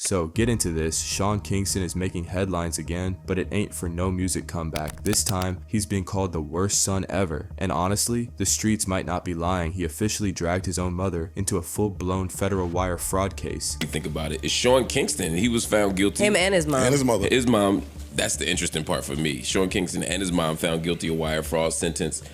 So get into this. Sean Kingston is making headlines again, but it ain't for no music comeback. This time, he's being called the worst son ever. And honestly, the streets might not be lying. He officially dragged his own mother into a full-blown federal wire fraud case. You think about it, it's Sean Kingston. He was found guilty. Him and his mom. And his mother. His mom, that's the interesting part for me. Sean Kingston and his mom found guilty of wire fraud, sentenced.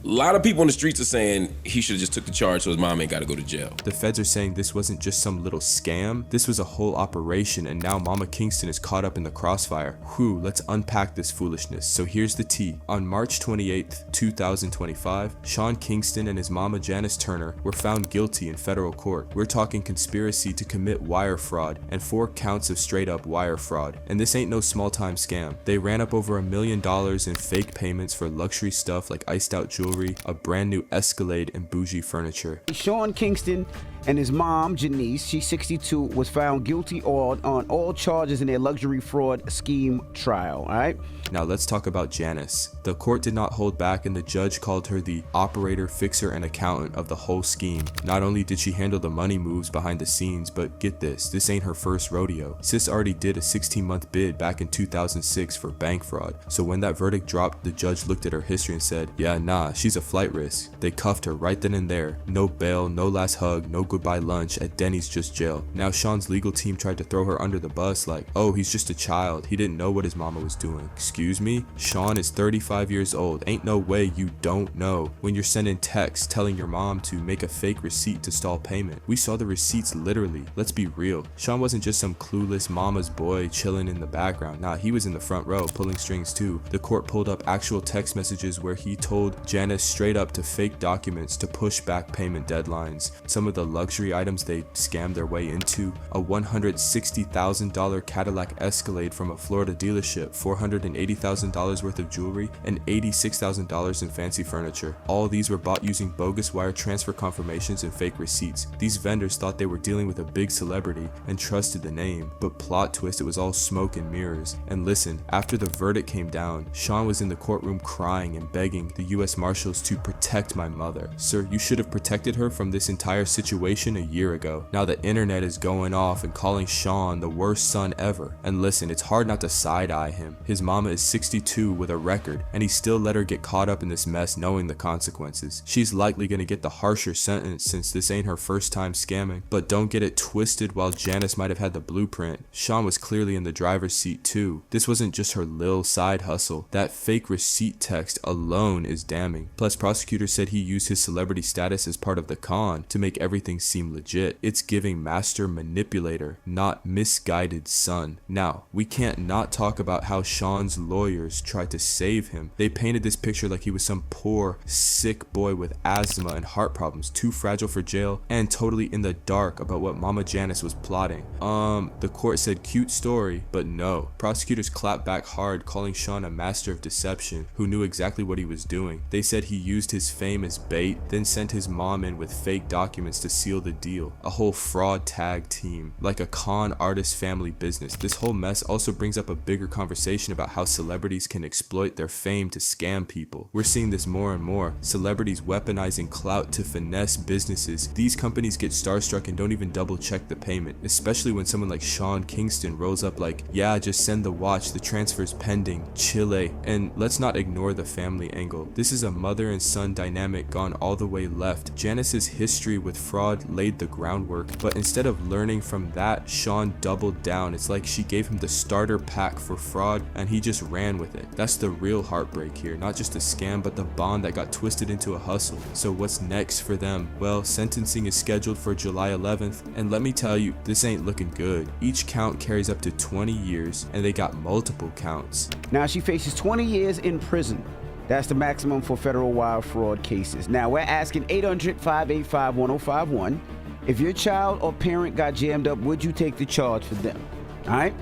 A lot of people in the streets are saying he should have just took the charge so his mom ain't got to go to jail. The feds are saying this wasn't just some little scam. This was a whole operation, and now Mama Kingston is caught up in the crossfire. Whew, let's unpack this foolishness. So here's the tea. On March 28th, 2025, Sean Kingston and his mama Janice Turner were found guilty in federal court. We're talking conspiracy to commit wire fraud and 4 counts of straight up wire fraud. And this ain't no small time scam. They ran up over $1 million in fake payments for luxury stuff like iced out jewelry, a brand new Escalade, and bougie furniture. Sean Kingston and his mom, Janice, she's 62, was found guilty on all charges in their luxury fraud scheme trial, all right? Now let's talk about Janice. The court did not hold back, and the judge called her the operator, fixer, and accountant of the whole scheme. Not only did she handle the money moves behind the scenes, but get this ain't her first rodeo. Sis already did a 16-month bid back in 2006 for bank fraud. So when that verdict dropped, the judge looked at her history and said, yeah, nah, she's a flight risk. They cuffed her right then and there. No bail, no last hug, no goodbye lunch, at Denny's, just jail. Now Sean's legal team tried to throw her under the bus like, oh, he's just a child. He didn't know what his mama was doing. Excuse me? Sean is 35 years old. Ain't no way you don't know when you're sending texts telling your mom to make a fake receipt to stall payment. We saw the receipts literally. Let's be real. Sean wasn't just some clueless mama's boy chilling in the background. Nah, he was in the front row pulling strings too. The court pulled up actual text messages where he told Janice straight up to fake documents to push back payment deadlines. Some of the luxury items they scammed their way into: a $160,000 Cadillac Escalade from a Florida dealership, $480,000 worth of jewelry, and $86,000 in fancy furniture. All these were bought using bogus wire transfer confirmations and fake receipts. These vendors thought they were dealing with a big celebrity and trusted the name, but plot twist, it was all smoke and mirrors. And listen, after the verdict came down, Sean was in the courtroom crying and begging the US Marshals to protect my mother. Sir, you should have protected her from this entire situation a year ago. Now the internet is going off and calling Sean the worst son ever. And listen, it's hard not to side-eye him. His mama is 62 with a record, and he still let her get caught up in this mess knowing the consequences. She's likely gonna get the harsher sentence since this ain't her first time scamming. But don't get it twisted, while Janice might have had the blueprint, Sean was clearly in the driver's seat too. This wasn't just her lil side hustle. That fake receipt text alone is damning. Plus, prosecutors said he used his celebrity status as part of the con to make everything seem legit. It's giving master manipulator, not misguided son. Now, we can't not talk about how Sean's lawyers tried to save him. They painted this picture like he was some poor, sick boy with asthma and heart problems, too fragile for jail, and totally in the dark about what Mama Janice was plotting. The court said cute story, but no. Prosecutors clapped back hard, calling Sean a master of deception who knew exactly what he was doing. They said he used his fame as bait, then sent his mom in with fake documents to seal the deal. A whole fraud tag team, like a con artist family business. This whole mess also brings up a bigger conversation about how celebrities can exploit their fame to scam people. We're seeing this more and more. Celebrities weaponizing clout to finesse businesses. These companies get starstruck and don't even double check the payment, especially when someone like Sean Kingston rolls up like, yeah, just send the watch, the transfer's pending, Chile. And let's not ignore the family angle. This is a mother and son dynamic gone all the way left. Janice's history with fraud laid the groundwork, but instead of learning from that, Sean doubled down. It's like she gave him the starter pack for fraud and he just ran with it. That's the real heartbreak here, not just a scam, but the bond that got twisted into a hustle. So what's next for them? Well, sentencing is scheduled for July 11th, and let me tell you, this ain't looking good. Each count carries up to 20 years, and they got multiple counts. Now she faces 20 years in prison. That's the maximum for federal wire fraud cases. Now we're asking 800-585-1051. If your child or parent got jammed up, would you take the charge for them? All right?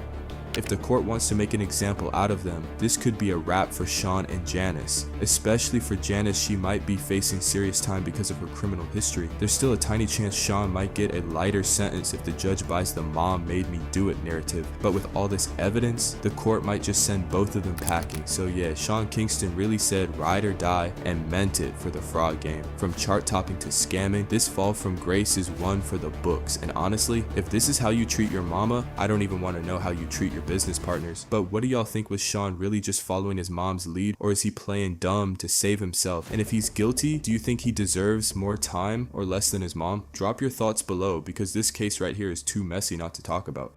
If the court wants to make an example out of them, this could be a wrap for Sean and Janice. Especially for Janice, she might be facing serious time because of her criminal history. There's still a tiny chance Sean might get a lighter sentence if the judge buys the mom made me do it narrative. But with all this evidence, the court might just send both of them packing. So yeah, Sean Kingston really said ride or die and meant it for the fraud game. From chart topping to scamming, this fall from grace is one for the books. And honestly, if this is how you treat your mama, I don't even want to know how you treat your business partners. But what do y'all think? Was Sean really just following his mom's lead, or is he playing dumb to save himself? And if he's guilty, do you think he deserves more time or less than his mom? Drop your thoughts below, because this case right here is too messy not to talk about.